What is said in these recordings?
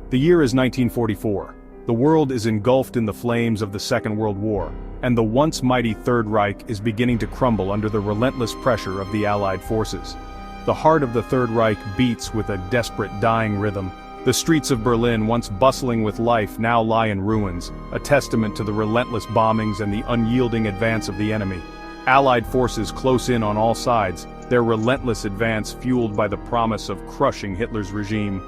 The year is 1944. The world is engulfed in the flames of the Second World War, and the once mighty Third Reich is beginning to crumble under the relentless pressure of the Allied forces. The heart of the Third Reich beats with a desperate dying rhythm. The streets of Berlin, once bustling with life, now lie in ruins, a testament to the relentless bombings and the unyielding advance of the enemy. Allied forces close in on all sides, their relentless advance fueled by the promise of crushing Hitler's regime.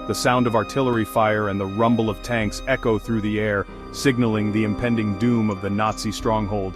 The sound of artillery fire and the rumble of tanks echo through the air, signaling the impending doom of the Nazi stronghold.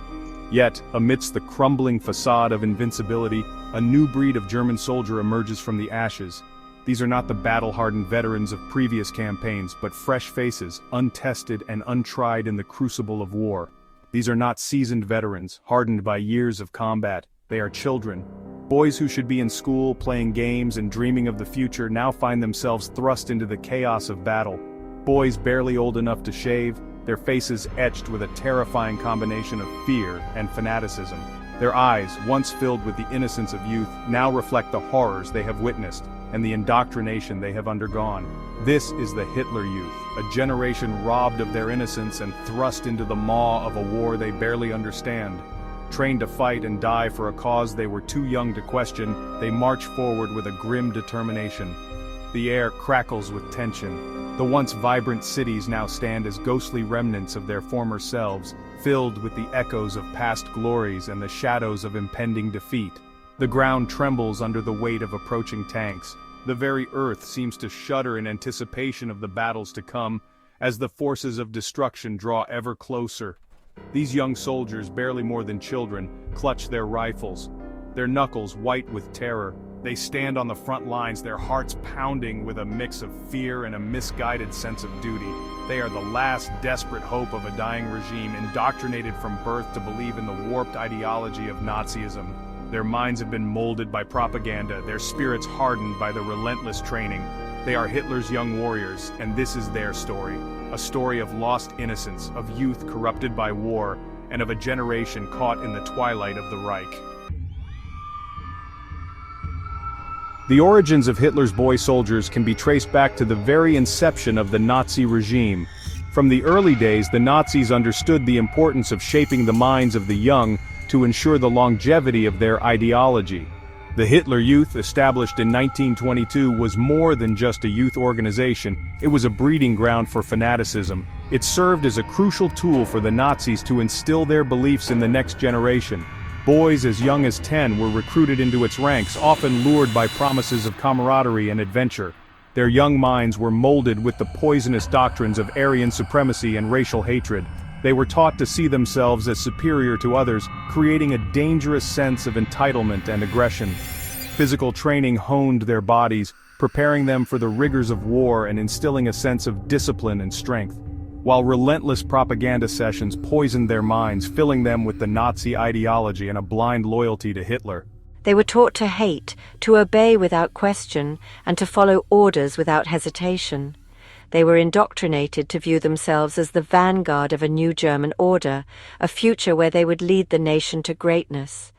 Yet, amidst the crumbling facade of invincibility, a new breed of German soldier emerges from the ashes. These are not the battle-hardened veterans of previous campaigns, but fresh faces, untested and untried in the crucible of war. These are not seasoned veterans, hardened by years of combat. They are children. Boys who should be in school, playing games and dreaming of the future now find themselves thrust into the chaos of battle. Boys barely old enough to shave, their faces etched with a terrifying combination of fear and fanaticism. Their eyes, once filled with the innocence of youth, now reflect the horrors they have witnessed and the indoctrination they have undergone. This is the Hitler Youth, a generation robbed of their innocence and thrust into the maw of a war they barely understand. Trained to fight and die for a cause they were too young to question, they march forward with a grim determination. The air crackles with tension. The once vibrant cities now stand as ghostly remnants of their former selves, filled with the echoes of past glories and the shadows of impending defeat. The ground trembles under the weight of approaching tanks. The very earth seems to shudder in anticipation of the battles to come, as the forces of destruction draw ever closer. These young soldiers, barely more than children, clutch their rifles, their knuckles white with terror. They stand on the front lines, their hearts pounding with a mix of fear and a misguided sense of duty. They are the last desperate hope of a dying regime, indoctrinated from birth to believe in the warped ideology of Nazism. Their minds have been molded by propaganda, their spirits hardened by the relentless training. They are Hitler's young warriors, and this is their story. A story of lost innocence, of youth corrupted by war, and of a generation caught in the twilight of the Reich. The origins of Hitler's boy soldiers can be traced back to the very inception of the Nazi regime. From the early days, the Nazis understood the importance of shaping the minds of the young to ensure the longevity of their ideology. The Hitler Youth, established in 1922, was more than just a youth organization. It was a breeding ground for fanaticism. It served as a crucial tool for the Nazis to instill their beliefs in the next generation. Boys as young as 10 were recruited into its ranks, often lured by promises of camaraderie and adventure. Their young minds were molded with the poisonous doctrines of Aryan supremacy and racial hatred. They were taught to see themselves as superior to others, creating a dangerous sense of entitlement and aggression. Physical training honed their bodies, preparing them for the rigors of war and instilling a sense of discipline and strength, while relentless propaganda sessions poisoned their minds, filling them with the Nazi ideology and a blind loyalty to Hitler. They were taught to hate, to obey without question, and to follow orders without hesitation. They were indoctrinated to view themselves as the vanguard of a new German order, a future where they would lead the nation to greatness.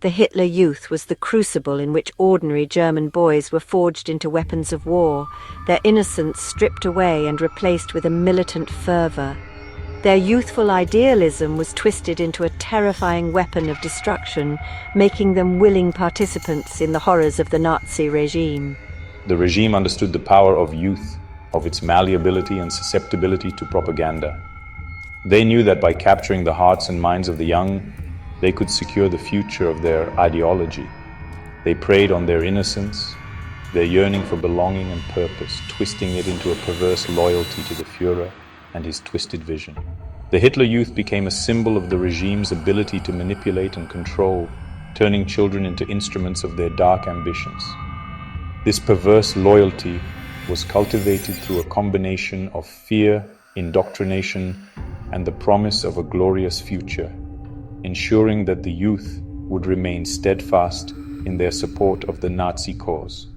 The Hitler Youth was the crucible in which ordinary German boys were forged into weapons of war, their innocence stripped away and replaced with a militant fervor. Their youthful idealism was twisted into a terrifying weapon of destruction, making them willing participants in the horrors of the Nazi regime. The regime understood the power of youth, of its malleability and susceptibility to propaganda. They knew that by capturing the hearts and minds of the young, they could secure the future of their ideology. They preyed on their innocence, their yearning for belonging and purpose, twisting it into a perverse loyalty to the Führer and his twisted vision. The Hitler Youth became a symbol of the regime's ability to manipulate and control, turning children into instruments of their dark ambitions. This perverse loyalty was cultivated through a combination of fear, indoctrination, and the promise of a glorious future, ensuring that the youth would remain steadfast in their support of the Nazi cause.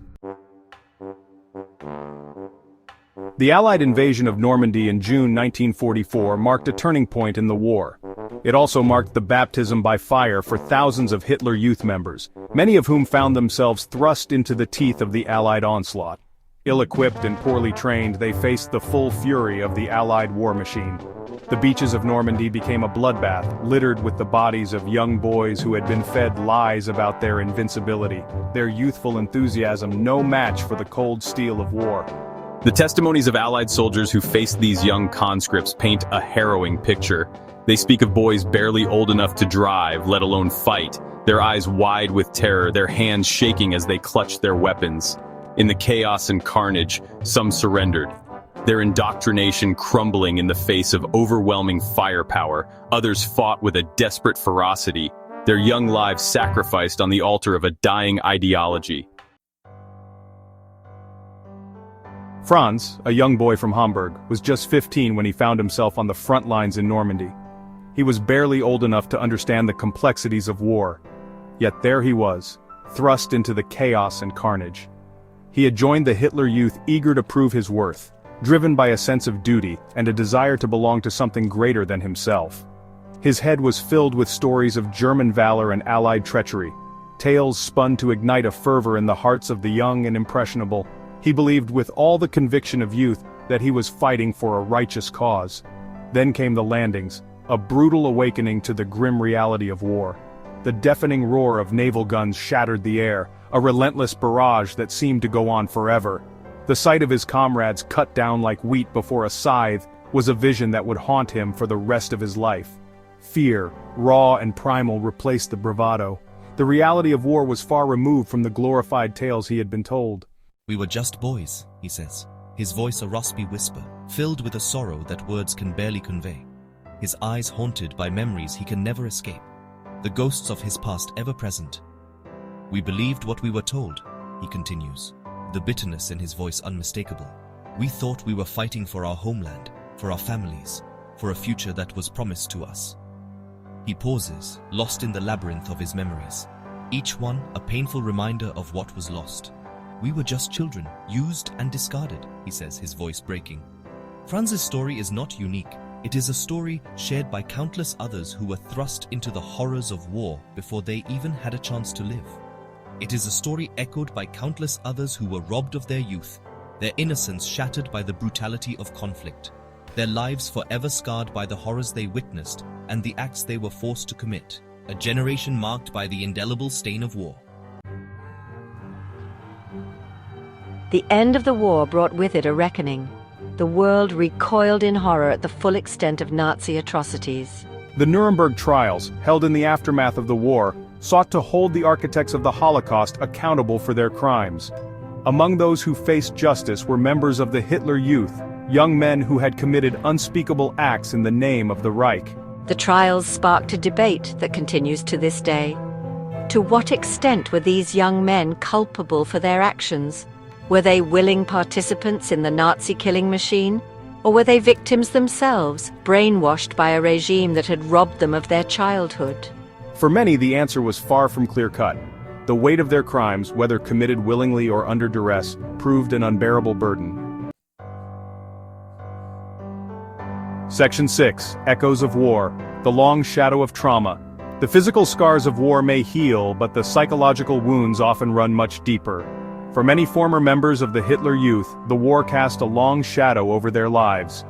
The Allied invasion of Normandy in June 1944 marked a turning point in the war. It also marked the baptism by fire for thousands of Hitler Youth members, many of whom found themselves thrust into the teeth of the Allied onslaught. Ill-equipped and poorly trained, they faced the full fury of the Allied war machine. The beaches of Normandy became a bloodbath, littered with the bodies of young boys who had been fed lies about their invincibility, their youthful enthusiasm no match for the cold steel of war. The testimonies of Allied soldiers who faced these young conscripts paint a harrowing picture. They speak of boys barely old enough to drive, let alone fight, their eyes wide with terror, their hands shaking as they clutched their weapons. In the chaos and carnage, some surrendered, their indoctrination crumbling in the face of overwhelming firepower. Others fought with a desperate ferocity, their young lives sacrificed on the altar of a dying ideology. Franz, a young boy from Hamburg, was just 15 when he found himself on the front lines in Normandy. He was barely old enough to understand the complexities of war. Yet there he was, thrust into the chaos and carnage. He had joined the Hitler Youth, eager to prove his worth, driven by a sense of duty and a desire to belong to something greater than himself. His head was filled with stories of German valor and Allied treachery, tales spun to ignite a fervor in the hearts of the young and impressionable. He believed with all the conviction of youth that he was fighting for a righteous cause. Then came the landings, a brutal awakening to the grim reality of war. The deafening roar of naval guns shattered the air, a relentless barrage that seemed to go on forever. The sight of his comrades cut down like wheat before a scythe was a vision that would haunt him for the rest of his life. Fear, raw and primal, replaced the bravado. The reality of war was far removed from the glorified tales he had been told. "We were just boys," he says, his voice a raspy whisper, filled with a sorrow that words can barely convey. His eyes haunted by memories he can never escape, the ghosts of his past ever present. "We believed what we were told," he continues, the bitterness in his voice unmistakable. "We thought we were fighting for our homeland, for our families, for a future that was promised to us." He pauses, lost in the labyrinth of his memories, each one a painful reminder of what was lost. "We were just children, used and discarded," he says, his voice breaking. Franz's story is not unique. It is a story shared by countless others who were thrust into the horrors of war before they even had a chance to live. It is a story echoed by countless others who were robbed of their youth, their innocence shattered by the brutality of conflict, their lives forever scarred by the horrors they witnessed and the acts they were forced to commit, a generation marked by the indelible stain of war. The end of the war brought with it a reckoning. The world recoiled in horror at the full extent of Nazi atrocities. The Nuremberg trials, held in the aftermath of the war, sought to hold the architects of the Holocaust accountable for their crimes. Among those who faced justice were members of the Hitler Youth, young men who had committed unspeakable acts in the name of the Reich. The trials sparked a debate that continues to this day. To what extent were these young men culpable for their actions? Were they willing participants in the Nazi killing machine? Or were they victims themselves, brainwashed by a regime that had robbed them of their childhood? For many, the answer was far from clear-cut. The weight of their crimes, whether committed willingly or under duress, proved an unbearable burden. Section 6. Echoes of War. The long shadow of trauma. The physical scars of war may heal, but the psychological wounds often run much deeper. For many former members of the Hitler Youth, the war cast a long shadow over their lives.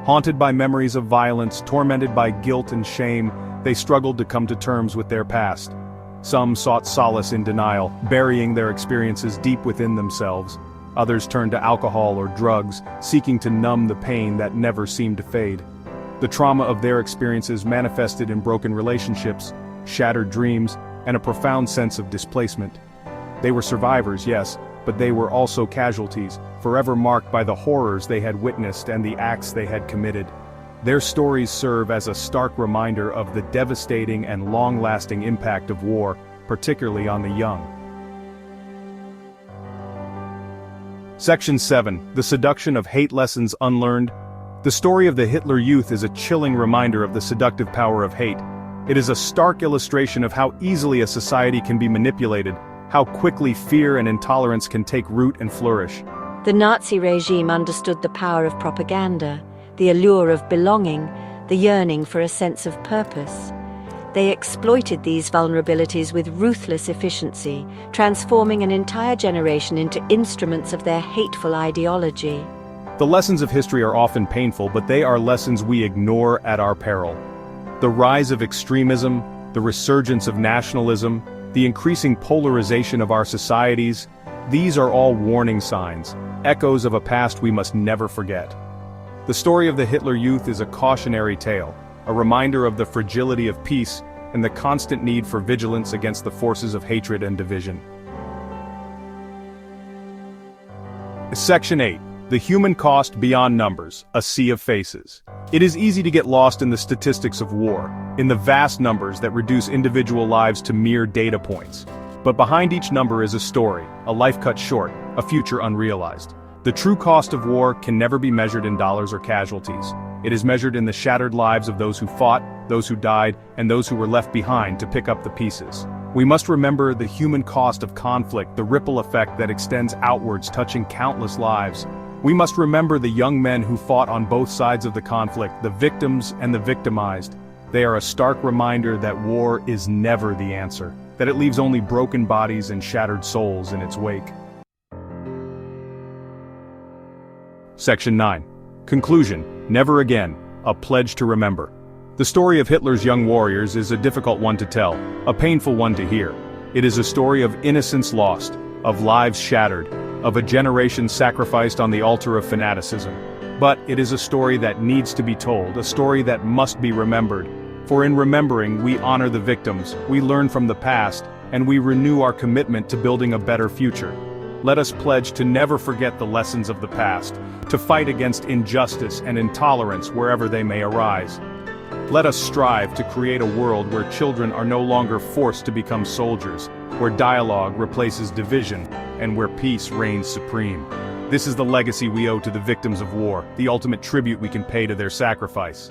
Haunted by memories of violence, tormented by guilt and shame, they struggled to come to terms with their past. Some sought solace in denial, burying their experiences deep within themselves. Others turned to alcohol or drugs, seeking to numb the pain that never seemed to fade. The trauma of their experiences manifested in broken relationships, shattered dreams, and a profound sense of displacement. They were survivors, yes, but they were also casualties, forever marked by the horrors they had witnessed and the acts they had committed. Their stories serve as a stark reminder of the devastating and long-lasting impact of war, particularly on the young. Section 7. The Seduction of Hate Lessons Unlearned. The story of the Hitler Youth is a chilling reminder of the seductive power of hate. It is a stark illustration of how easily a society can be manipulated, how quickly fear and intolerance can take root and flourish. The Nazi regime understood the power of propaganda, the allure of belonging, the yearning for a sense of purpose. They exploited these vulnerabilities with ruthless efficiency, transforming an entire generation into instruments of their hateful ideology. The lessons of history are often painful, but they are lessons we ignore at our peril. The rise of extremism, the resurgence of nationalism, the increasing polarization of our societies, these are all warning signs, echoes of a past we must never forget. The story of the Hitler Youth is a cautionary tale, a reminder of the fragility of peace and the constant need for vigilance against the forces of hatred and division. Section 8. The Human Cost Beyond Numbers, a Sea of Faces. It is easy to get lost in the statistics of war, in the vast numbers that reduce individual lives to mere data points. But behind each number is a story, a life cut short, a future unrealized. The true cost of war can never be measured in dollars or casualties. It is measured in the shattered lives of those who fought, those who died, and those who were left behind to pick up the pieces. We must remember the human cost of conflict, the ripple effect that extends outwards, touching countless lives. We must remember the young men who fought on both sides of the conflict, the victims and the victimized. They are a stark reminder that war is never the answer, that it leaves only broken bodies and shattered souls in its wake. Section 9. Conclusion. Never again. A pledge to remember. The story of Hitler's young warriors is a difficult one to tell, a painful one to hear. It is a story of innocence lost, of lives shattered, of a generation sacrificed on the altar of fanaticism. But it is a story that needs to be told, a story that must be remembered. For in remembering, we honor the victims, we learn from the past, and we renew our commitment to building a better future. Let us pledge to never forget the lessons of the past, to fight against injustice and intolerance wherever they may arise. Let us strive to create a world where children are no longer forced to become soldiers, where dialogue replaces division, and where peace reigns supreme. This is the legacy we owe to the victims of war, the ultimate tribute we can pay to their sacrifice.